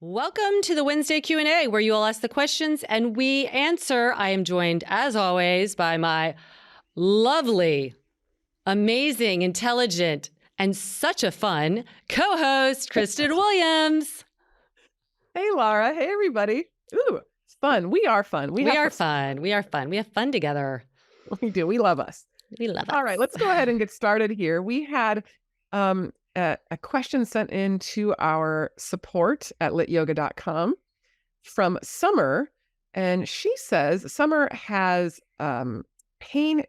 Welcome to the Wednesday Q&A, where you all ask the questions and we answer. I am joined, as always, by my lovely, amazing, intelligent, and such a fun co-host, Kristen Williams. Hey, Laura. Hey, everybody. Ooh, it's fun. We are fun. We are fun. We are fun. We have fun together. We do. We love us. We love All us. right, let's go ahead and get started here. We had a question sent in to our support at lityoga.com from Summer. And she says Summer has pain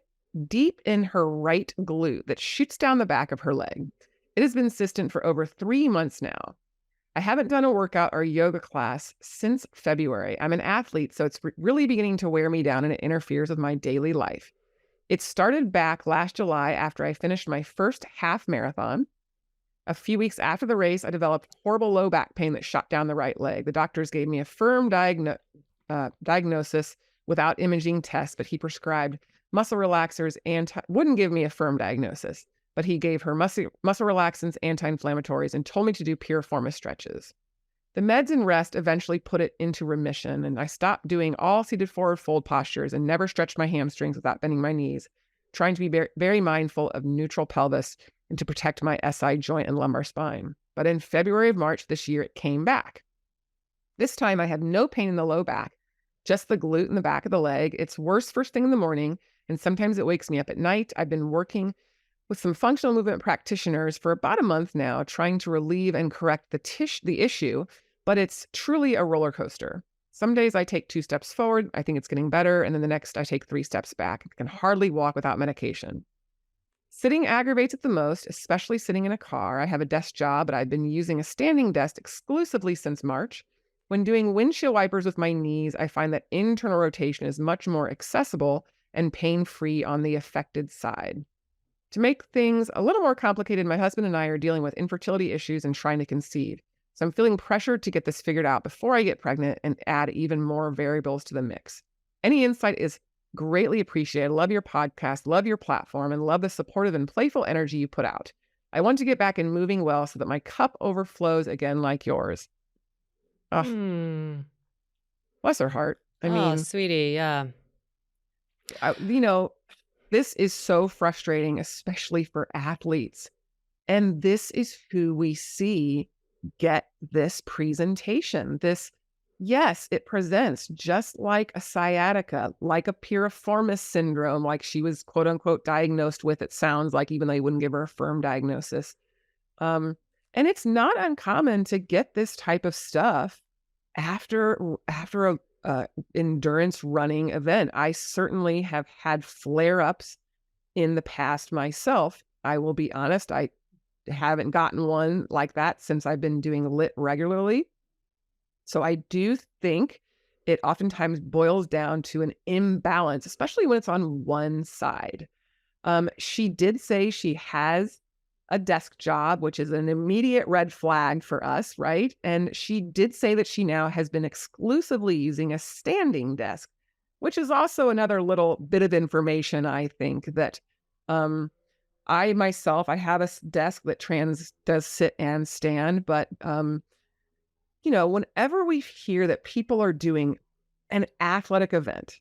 deep in her right glute that shoots down the back of her leg. It has been persistent for over 3 months now. I haven't done a workout or yoga class since February. I'm an athlete, so it's really beginning to wear me down and it interferes with my daily life. It started back last July after I finished my first half marathon. A few weeks after the race, I developed horrible low back pain that shot down the right leg. The doctors gave me a firm diagnosis without imaging tests, but he prescribed muscle relaxers and wouldn't give me a firm diagnosis. But he gave her muscle relaxants, anti-inflammatories, and told me to do piriformis stretches. The meds and rest eventually put it into remission, and I stopped doing all seated forward fold postures and never stretched my hamstrings without bending my knees, trying to be very mindful of neutral pelvis and to protect my SI joint and lumbar spine. But in February of March this year, it came back. This time I had no pain in the low back, just the glute in the back of the leg. It's worse first thing in the morning, and sometimes it wakes me up at night. I've been working with some functional movement practitioners for about a month now, trying to relieve and correct the issue, but it's truly a roller coaster. Some days I take 2 steps forward, I think it's getting better, and then the next I take 3 steps back. I can hardly walk without medication. Sitting aggravates it the most, especially sitting in a car. I have a desk job, but I've been using a standing desk exclusively since March. When doing windshield wipers with my knees, I find that internal rotation is much more accessible and pain-free on the affected side. To make things a little more complicated, my husband and I are dealing with infertility issues and trying to conceive. So I'm feeling pressured to get this figured out before I get pregnant and add even more variables to the mix. Any insight is greatly appreciated. Love your podcast, love your platform, and love the supportive and playful energy you put out. I want to get back and moving well so that my cup overflows again like yours. Oh, bless her heart. I mean, sweetie, yeah. This is so frustrating, especially for athletes. And this is who we see get this presentation. Yes, it presents just like a sciatica, like a piriformis syndrome, like she was quote unquote diagnosed with, it sounds like, even though you wouldn't give her a firm diagnosis. And it's not uncommon to get this type of stuff after a endurance running event. I certainly have had flare-ups in the past myself. I will be honest, I haven't gotten one like that since I've been doing LIT regularly. So I do think it oftentimes boils down to an imbalance, especially when it's on one side. She did say she has a desk job, which is an immediate red flag for us, right? And she did say that she now has been exclusively using a standing desk, which is also another little bit of information, I think, that I myself, I have a desk that does sit and stand, but whenever we hear that people are doing an athletic event,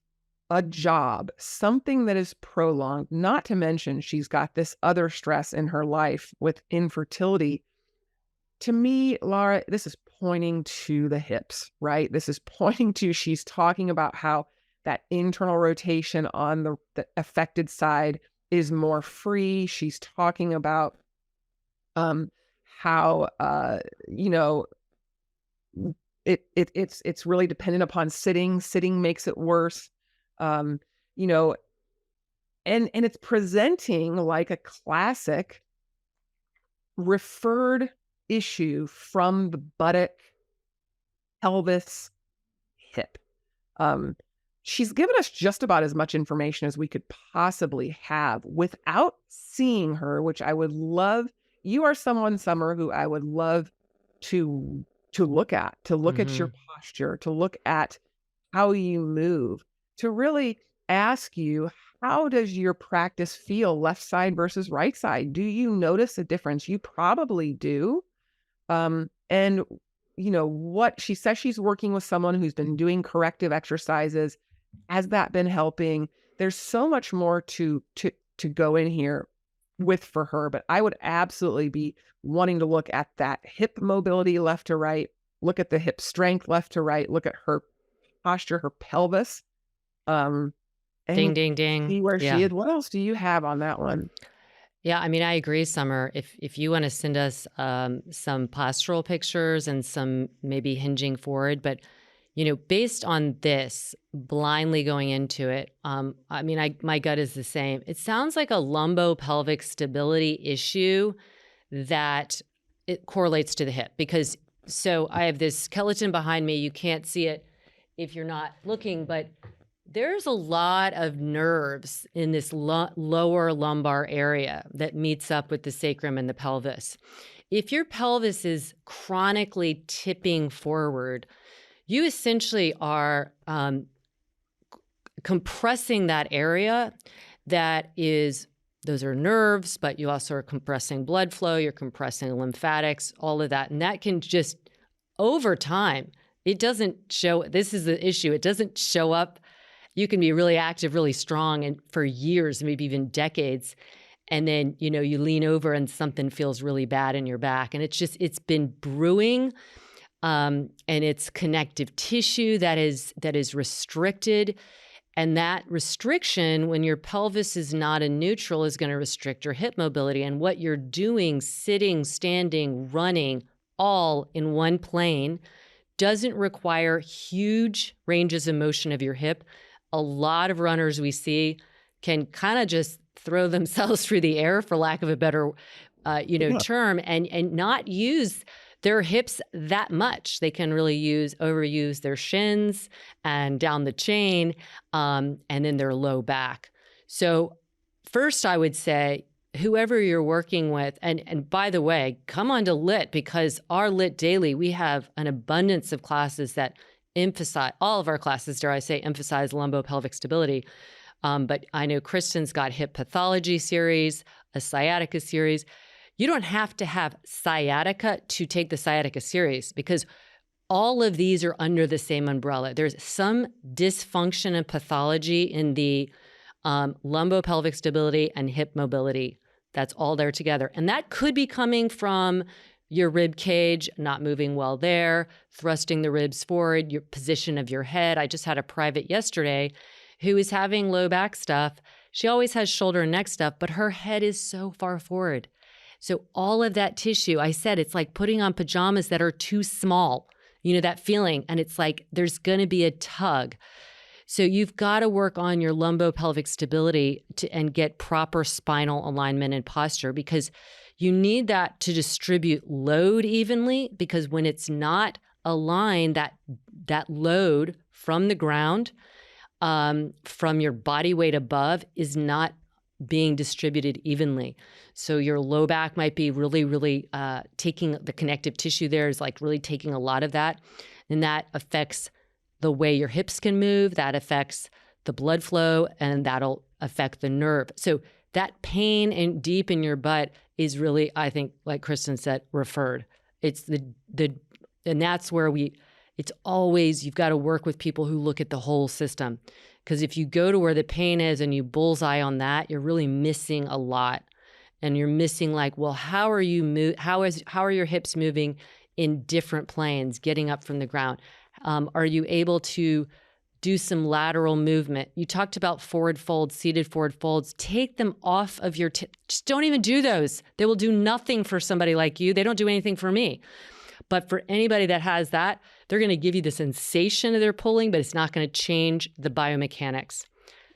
a job, something that is prolonged, not to mention she's got this other stress in her life with infertility. To me, Laura, this is pointing to the hips, right? This is pointing to, she's talking about how that internal rotation on the affected side is more free. She's talking about how it's really dependent upon sitting. Sitting makes it worse. And it's presenting like a classic referred issue from the buttock, pelvis, hip. She's given us just about as much information as we could possibly have without seeing her, which I would love. You are someone, Summer, who I would love to look at your posture, to look at how you move, to really ask you, how does your practice feel left side versus right side? Do you notice a difference? You probably do. And what she says she's working with someone who's been doing corrective exercises. Has that been helping? There's so much more to go in here with for her, but I would absolutely be wanting to look at that hip mobility left to right, look at the hip strength left to right, look at her posture, her pelvis, um, Ding, and ding, ding. see where she Yeah. is. What else do you have on that one? Yeah, I mean, I agree, Summer. If you want to send us some postural pictures and some maybe hinging forward, but based on this, blindly going into it, I mean, my gut is the same. It sounds like a lumbopelvic stability issue that it correlates to the hip because so I have this skeleton behind me. You can't see it if you're not looking, but there's a lot of nerves in this lower lumbar area that meets up with the sacrum and the pelvis. If your pelvis is chronically tipping forward, you essentially are compressing that area those are nerves, but you also are compressing blood flow, you're compressing lymphatics, all of that. And that can just, over time, it doesn't show, this is the issue, it doesn't show up. You can be really active, really strong, and for years, maybe even decades. And then, you lean over and something feels really bad in your back. And it's been brewing. And it's connective tissue that is restricted. And that restriction, when your pelvis is not in neutral, is going to restrict your hip mobility. And what you're doing, sitting, standing, running, all in one plane, doesn't require huge ranges of motion of your hip. A lot of runners we see can kind of just throw themselves through the air, for lack of a better, term, and not use their hips that much. They can really overuse their shins and down the chain, and then their low back. So first, I would say, whoever you're working with, and by the way, come on to LIT, because our LIT Daily, we have an abundance of classes that emphasize, all of our classes, dare I say, emphasize lumbopelvic stability. But I know Kristen's got hip pathology series, a sciatica series. You don't have to have sciatica to take the sciatica series because all of these are under the same umbrella. There's some dysfunction and pathology in the lumbopelvic stability and hip mobility. That's all there together. And that could be coming from your rib cage not moving well there, thrusting the ribs forward, your position of your head. I just had a private yesterday who is having low back stuff. She always has shoulder and neck stuff, but her head is so far forward. So all of that tissue, I said, it's like putting on pajamas that are too small, that feeling. And it's like, there's going to be a tug. So you've got to work on your lumbopelvic stability and get proper spinal alignment and posture, because you need that to distribute load evenly, because when it's not aligned, that load from the ground, from your body weight above, is not being distributed evenly. So your low back might be really, really taking the connective tissue there is like really taking a lot of that. And that affects the way your hips can move, that affects the blood flow, and that'll affect the nerve. So that pain deep in your butt is really, I think, like Kristen said, referred. It's and that's where it's always, you've got to work with people who look at the whole system. Because if you go to where the pain is and you bullseye on that, you're really missing a lot. And you're missing well, how are your hips moving in different planes, getting up from the ground? Are you able to do some lateral movement? You talked about forward folds, seated forward folds. Take them off of just don't even do those. They will do nothing for somebody like you. They don't do anything for me. But for anybody that has that, they're going to give you the sensation of their pulling, but it's not going to change the biomechanics.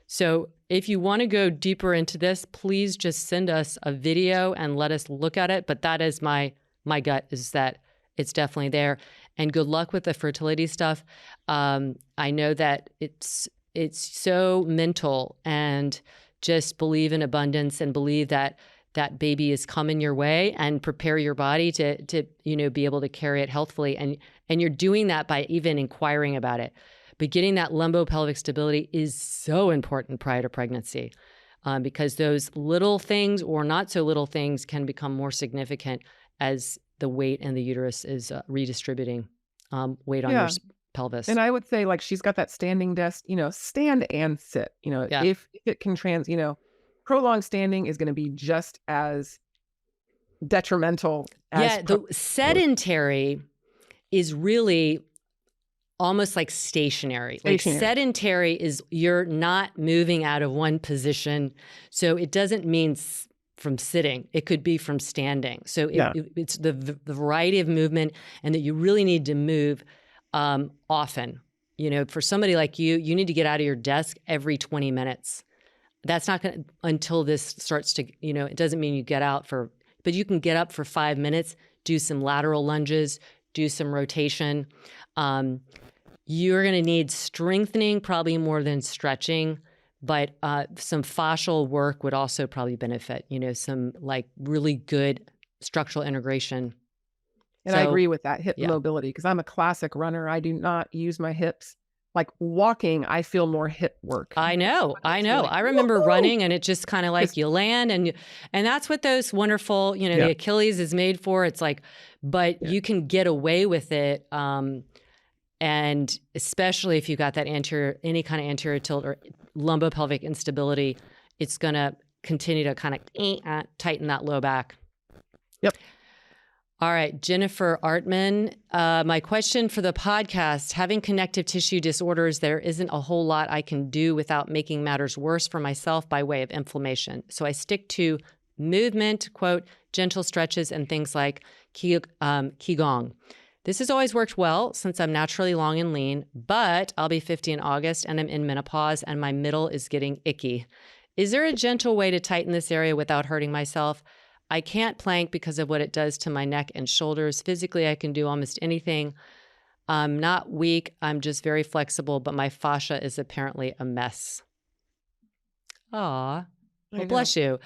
So if you want to go deeper into this, please just send us a video and let us look at it. But that is my gut, is that it's definitely there. And good luck with the fertility stuff. I know that it's so mental, and just believe in abundance and believe that baby is coming your way, and prepare your body to be able to carry it healthfully. And you're doing that by even inquiring about it. But getting that lumbopelvic stability is so important prior to pregnancy, because those little things or not so little things can become more significant as the weight and the uterus is redistributing. weight on your Yeah. pelvis. And I would say, like, she's got that standing desk, stand and sit, Yeah. if it can prolonged standing is going to be just as detrimental as Yeah. The sedentary is really almost like stationary. Like stationary. sedentary is you're not moving out of one position. So it doesn't mean from sitting. It could be from standing. So Yeah. it's the variety of movement, and that you really need to move often. For somebody like you need to get out of your desk every 20 minutes. That's not going to, until this starts to, it doesn't mean you get out but you can get up for 5 minutes, do some lateral lunges, do some rotation. You're going to need strengthening probably more than stretching, but some fascial work would also probably benefit, some like really good structural integration. And I agree with that hip yeah. mobility, because I'm a classic runner. I do not use my hips. Like walking, I feel more hip work. I know. Like, I remember woohoo! running, and it just kind of like you land, and that's what those wonderful, the Achilles is made for. It's like, but you can get away with it. And especially if you got that any kind of anterior tilt or lumbopelvic instability, it's going to continue to kind of tighten that low back. Yep. All right, Jennifer Artman, my question for the podcast: having connective tissue disorders, there isn't a whole lot I can do without making matters worse for myself by way of inflammation. So I stick to movement, quote, gentle stretches, and things like Qigong. This has always worked well since I'm naturally long and lean, but I'll be 50 in August and I'm in menopause and my middle is getting icky. Is there a gentle way to tighten this area without hurting myself? I can't plank because of what it does to my neck and shoulders. Physically, I can do almost anything. I'm not weak. I'm just very flexible, but my fascia is apparently a mess. Aw. Well, bless you.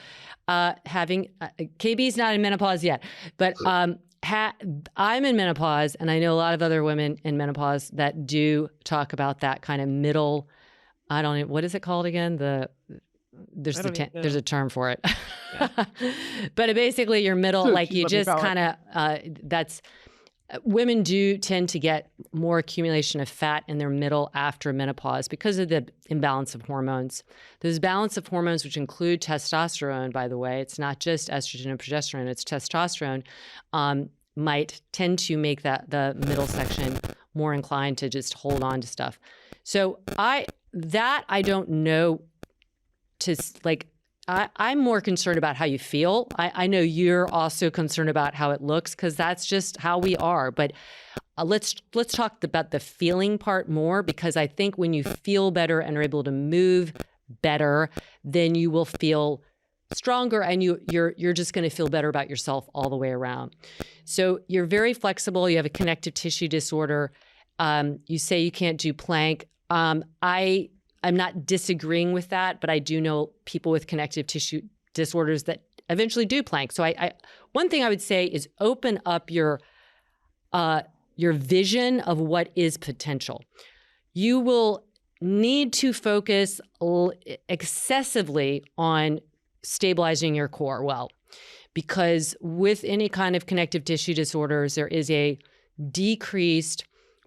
KB's not in menopause yet, but I'm in menopause, and I know a lot of other women in menopause that do talk about that kind of middle. I don't know, what is it called again? There's a term for it. Yeah. But basically your middle, like you just kind of, women do tend to get more accumulation of fat in their middle after menopause because of the imbalance of hormones. Those balance of hormones, which include testosterone, by the way, it's not just estrogen and progesterone, it's testosterone, might tend to make the middle section more inclined to just hold on to stuff. So I don't know I'm more concerned about how you feel. I know you're also concerned about how it looks, because that's just how we are. But let's talk about the feeling part more, because I think when you feel better and are able to move better, then you will feel stronger, and you're just going to feel better about yourself all the way around. So you're very flexible. You have a connective tissue disorder. You say you can't do plank. I'm not disagreeing with that, but I do know people with connective tissue disorders that eventually do plank. So one thing I would say is open up your vision of what is potential. You will need to focus excessively on stabilizing your core well, because with any kind of connective tissue disorders, there is a decreased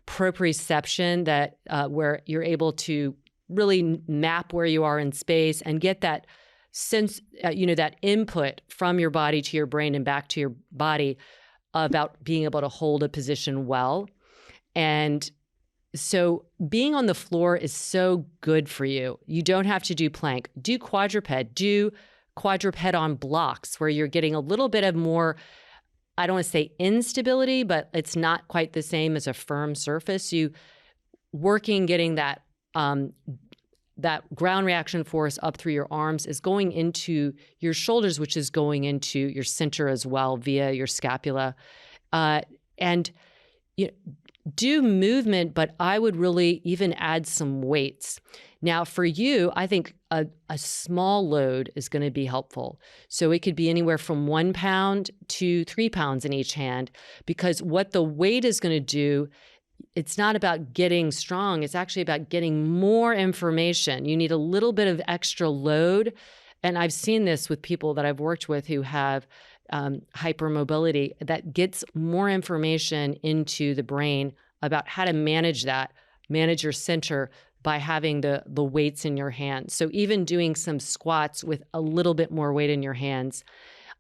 proprioception that where you're able to really map where you are in space and get that sense, that input from your body to your brain and back to your body about being able to hold a position well. And so being on the floor is so good for you. You don't have to do plank. Do quadruped on blocks, where you're getting a little bit of more, I don't want to say instability, but it's not quite the same as a firm surface. Getting that ground reaction force up through your arms is going into your shoulders, which is going into your center as well via your scapula. And do movement, but I would really even add some weights. Now, for you, I think a small load is going to be helpful. So it could be anywhere from 1 pound to 3 pounds in each hand, because what the weight is going to do, it's not about getting strong. It's actually about getting more information. You need a little bit of extra load. And I've seen this with people that I've worked with who have hypermobility, that gets more information into the brain about how to manage that, manage your center by having the weights in your hands. So even doing some squats with a little bit more weight in your hands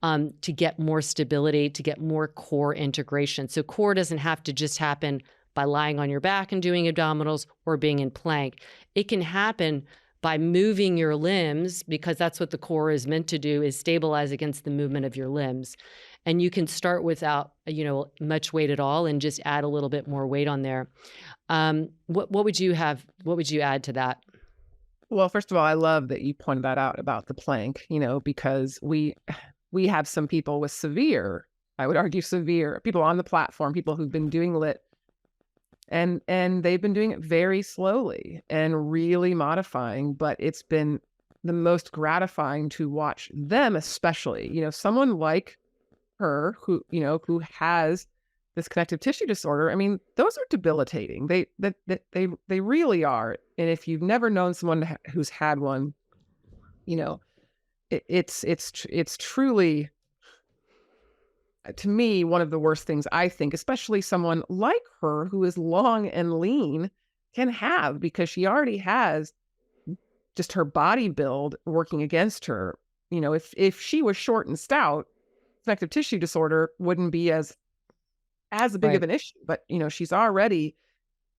to get more stability, to get more core integration. So core doesn't have to just happen by lying on your back and doing abdominals or being in plank. It can happen by moving your limbs, because that's what the core is meant to do, is stabilize against the movement of your limbs. And you can start without, much weight at all and just add a little bit more weight on there. What would you have? What would you add to that? Well, first of all, I love that you pointed that out about the plank, because we have some people with severe, I would argue severe, people on the platform, people who've been doing lit, and they've been doing it very slowly and really modifying, but it's been the most gratifying to watch them, especially, someone like her who has this connective tissue disorder. I mean, those are debilitating. They really are. And if you've never known someone who's had one, it's truly, to me, one of the worst things, I think, especially someone like her who is long and lean can have, because she already has just her body build working against her. If she was short and stout, connective tissue disorder wouldn't be as big of Right. an issue. But, she's already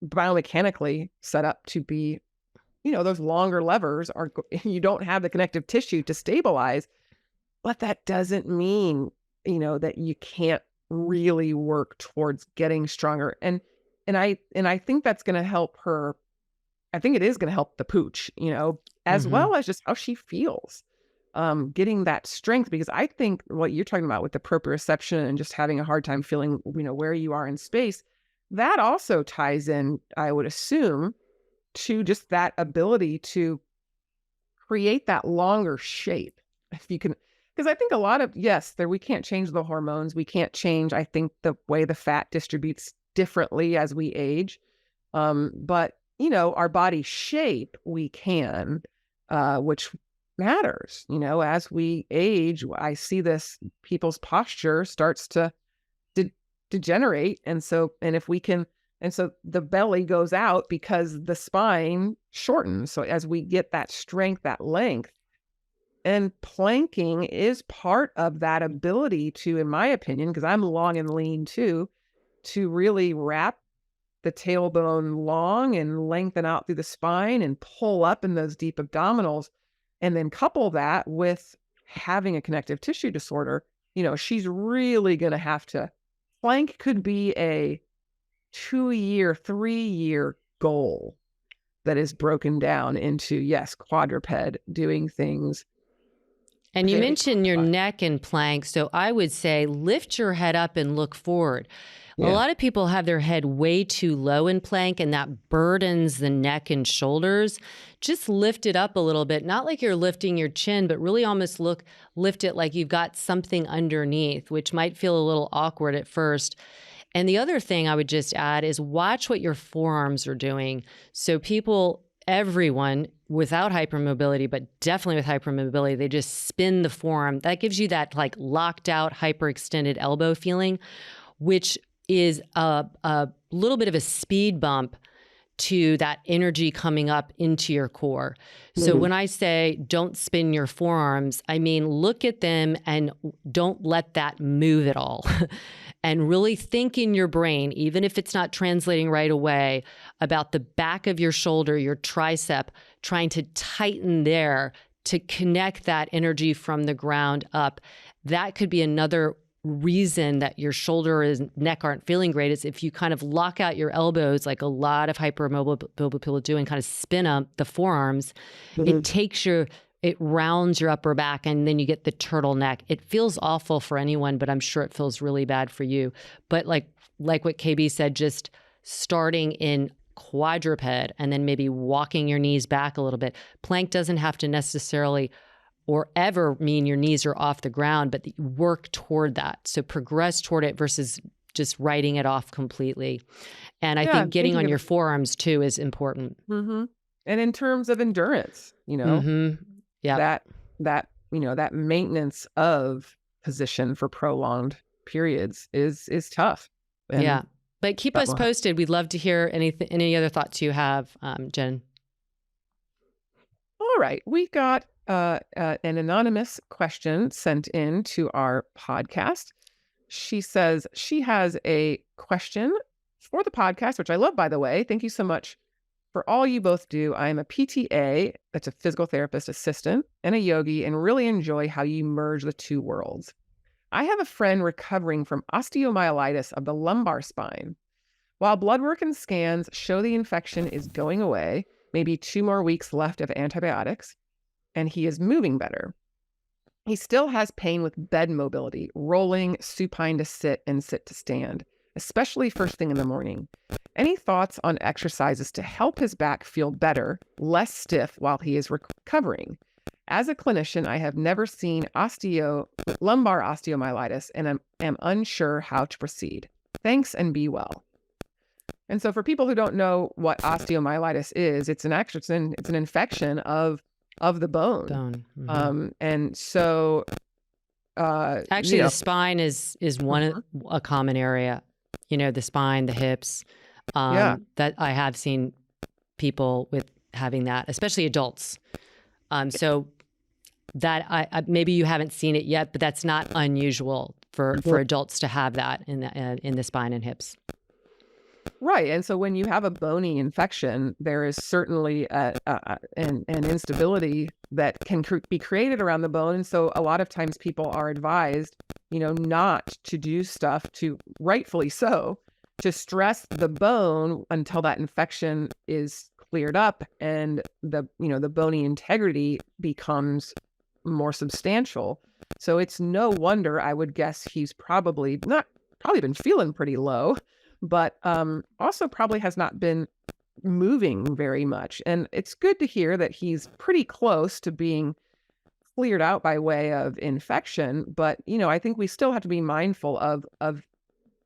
biomechanically set up to be, those longer levers are, you don't have the connective tissue to stabilize, but that doesn't mean, that you can't really work towards getting stronger. And I think that's going to help her. I think it is going to help the pooch, as Mm-hmm. well as just how she feels, getting that strength. Because I think what you're talking about with the proprioception and just having a hard time feeling, where you are in space, that also ties in, I would assume, to just that ability to create that longer shape. If you can, because I think a lot of, yes, we can't change the hormones. We can't change, I think, the way the fat distributes differently as we age. But, our body shape, we can, which matters, as we age. I see this, people's posture starts to degenerate. And so the belly goes out because the spine shortens. So as we get that strength, that length, and planking is part of that ability to, in my opinion, because I'm long and lean too, to really wrap the tailbone long and lengthen out through the spine and pull up in those deep abdominals. And then couple that with having a connective tissue disorder, she's really going to have to, plank could be a 2-year, 3-year goal that is broken down into, yes, quadruped, doing things And you very mentioned your qualified. neck and plank. So I would say lift your head up and look forward. A Yeah. lot of people have their head way too low in plank, and that burdens the neck and shoulders. Just lift it up a little bit, not like you're lifting your chin, but really almost lift it like you've got something underneath, which might feel a little awkward at first. And the other thing I would just add is watch what your forearms are doing. So everyone without hypermobility, but definitely with hypermobility, they just spin the forearm. That gives you that like locked out, hyperextended elbow feeling, which is a little bit of a speed bump to that energy coming up into your core. So Mhm. when I say don't spin your forearms, I mean look at them and don't let that move at all. And really think in your brain, even if it's not translating right away, about the back of your shoulder, your tricep, trying to tighten there to connect that energy from the ground up. That could be another reason that your shoulder and neck aren't feeling great, is if you kind of lock out your elbows like a lot of hypermobile people do and kind of spin up the forearms. Mhm. It rounds your upper back, and then you get the turtleneck. It feels awful for anyone, but I'm sure it feels really bad for you. But like what KB said, just starting in quadruped and then maybe walking your knees back a little bit. Plank doesn't have to necessarily or ever mean your knees are off the ground, but that you work toward that. So progress toward it versus just writing it off completely. And I Yeah, think I'm getting thinking on of your it. forearms too is important. Mhm. And in terms of endurance, Mm-hmm. Yep. that that maintenance of position for prolonged periods is tough. Yeah. And But keep That us will help. posted. We'd love to hear any other thoughts you have, Jen. All right. We got an anonymous question sent in to our podcast. She says she has a question for the podcast, which I love, by the way. Thank you so much for all you both do. I am a PTA, that's a physical therapist assistant, and a yogi, and really enjoy how you merge the two worlds. I have a friend recovering from osteomyelitis of the lumbar spine. While blood work and scans show the infection is going away, maybe 2 more weeks left of antibiotics, and he is moving better. He still has pain with bed mobility, rolling, supine to sit, and sit to stand, especially first thing in the morning. Any thoughts on exercises to help his back feel better, less stiff while he is recovering? As a clinician, I have never seen lumbar osteomyelitis and am unsure how to proceed. Thanks and be well. And so for people who don't know what osteomyelitis is, it's an infection of the bone. And so actually the spine is one a common area. The spine, the hips. That I have seen people with having that, especially adults. So that I maybe you haven't seen it yet, but that's not unusual for adults to have that in the spine and hips. Right. And so when you have a bony infection, there is certainly an instability that can be created around the bone. And so a lot of times people are advised, not to do stuff rightfully so, to stress the bone until that infection is cleared up and the bony integrity becomes more substantial. So it's no wonder, I would guess, he's probably been feeling pretty low, but also probably has not been moving very much. And it's good to hear that he's pretty close to being cleared out by way of infection. But, I think we still have to be mindful of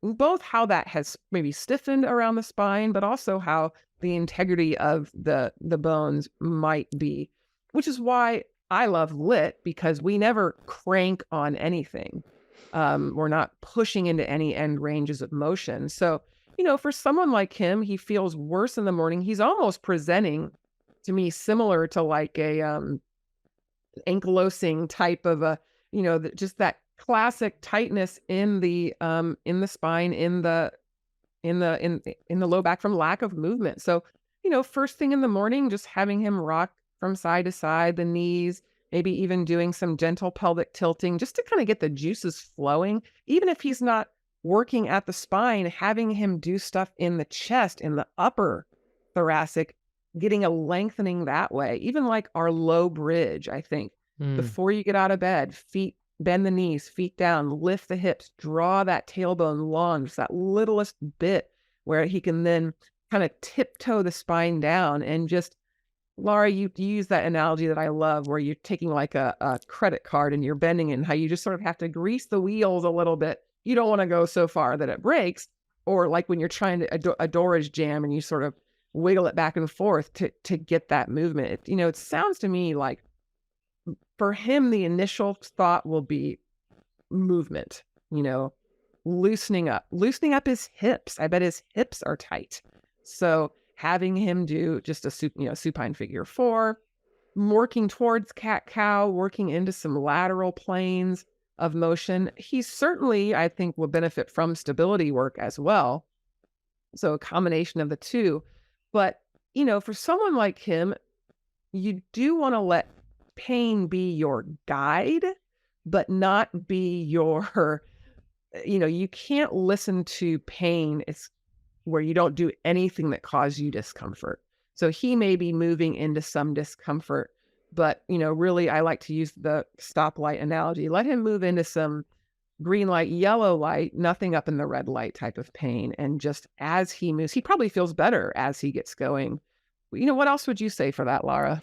both how that has maybe stiffened around the spine, but also how the integrity of the bones might be, which is why I love LIT, because we never crank on anything. We're not pushing into any end ranges of motion. So, for someone like him, he feels worse in the morning. He's almost presenting to me similar to like a ankylosing type of just that classic tightness in the spine, in the low back from lack of movement. So, first thing in the morning, just having him rock from side to side, the knees, maybe even doing some gentle pelvic tilting just to kind of get the juices flowing. Even if he's not working at the spine, having him do stuff in the chest, in the upper thoracic, getting a lengthening that way. Even like our low bridge, I think, before you get out of bed, bend the knees, feet down, lift the hips, draw that tailbone long, just that littlest bit where he can then kind of tiptoe the spine down. And just, Laura, you use that analogy that I love where you're taking like a credit card and you're bending it, and how you just sort of have to grease the wheels a little bit. You don't want to go so far that it breaks, or like when you're trying to, a door is jammed and you sort of wiggle it back and forth to get that movement. It sounds to me like for him, the initial thought will be movement, loosening up his hips. I bet his hips are tight. So having him do just a supine figure 4, working towards cat-cow, working into some lateral planes of motion. He certainly, I think, will benefit from stability work as well. So a combination of the two. But, for someone like him, you do want to let pain be your guide, but not be your, you can't listen to pain. It's where you don't do anything that causes you discomfort. So he may be moving into some discomfort, but, really I like to use the stoplight analogy. Let him move into some green light, yellow light, nothing up in the red light type of pain. And just as he moves, he probably feels better as he gets going. What else would you say for that, Laura?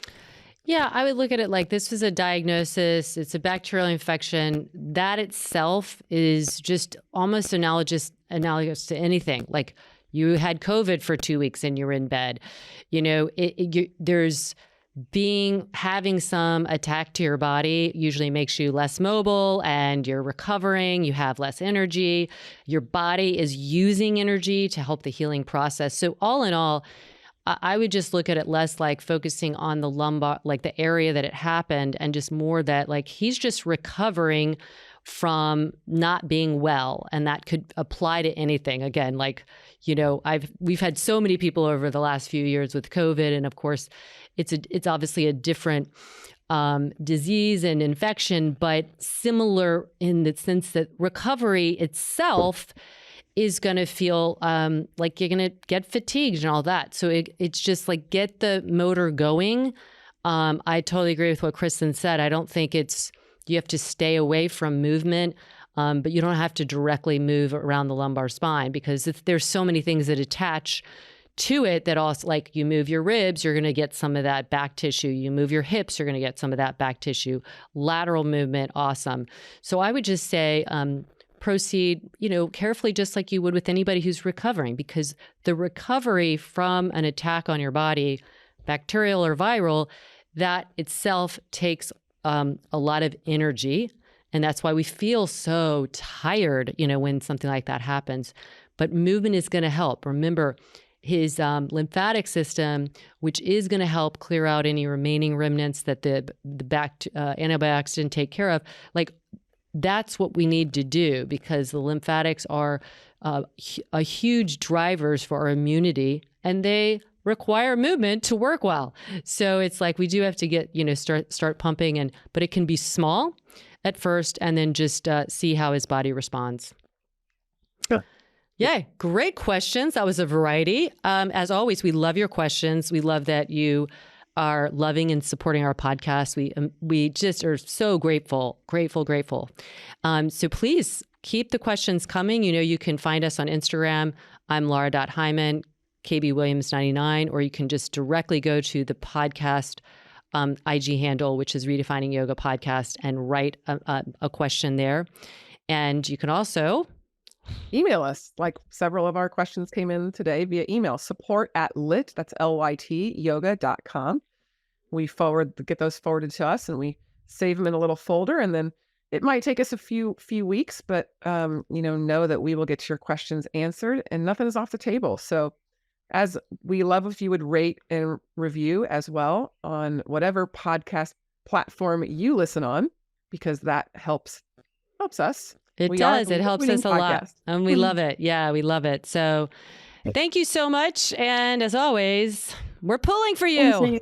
Yeah, I would look at it like this was a diagnosis. It's a bacterial infection. That itself is just almost analogous to anything. Like you had COVID for 2 weeks and you're in bed. There's having some attack to your body usually makes you less mobile and you're recovering, you have less energy, your body is using energy to help the healing process. So all in all, I would just look at it less like focusing on the lumbar, like the area that it happened, and just more that like he's just recovering from not being well. And that could apply to anything. Again, like, we've had so many people over the last few years with COVID. And of course, it's obviously a different disease and infection, but similar in the sense that recovery itself is going to feel like you're going to get fatigued and all that. So it's just like get the motor going. I totally agree with what Kristen said. I don't think you have to stay away from movement, but you don't have to directly move around the lumbar spine because there's so many things that attach to it that also, like you move your ribs, you're going to get some of that back tissue. You move your hips, you're going to get some of that back tissue. Lateral movement, awesome. So I would just say, proceed, carefully, just like you would with anybody who's recovering, because the recovery from an attack on your body, bacterial or viral, that itself takes a lot of energy. And that's why we feel so tired, when something like that happens. But movement is going to help. Remember, his lymphatic system, which is going to help clear out any remaining remnants that the antibiotics didn't take care of, like that's what we need to do, because the lymphatics are a huge drivers for our immunity, and they require movement to work well. So it's like we do have to get, start pumping, but it can be small at first, and then just see how his body responds. Sure. Yeah, great questions. That was a variety. As always, we love your questions. We love that you are loving and supporting our podcast. We just are so grateful. So please keep the questions coming. You can find us on Instagram. I'm Laura.Hyman, KBWilliams99, or you can just directly go to the podcast IG handle, which is Redefining Yoga Podcast, and write a question there. And you can also email us. Like several of our questions came in today via email, support@lit, that's LYT, yoga.com. We get those forwarded to us, and we save them in a little folder, and then it might take us a few weeks, but know that we will get your questions answered, and nothing is off the table. So as we love if you would rate and review as well on whatever podcast platform you listen on, because that helps us. It does. It helps us a lot. And we love it. Yeah, we love it. So thank you so much. And as always, we're pulling for you.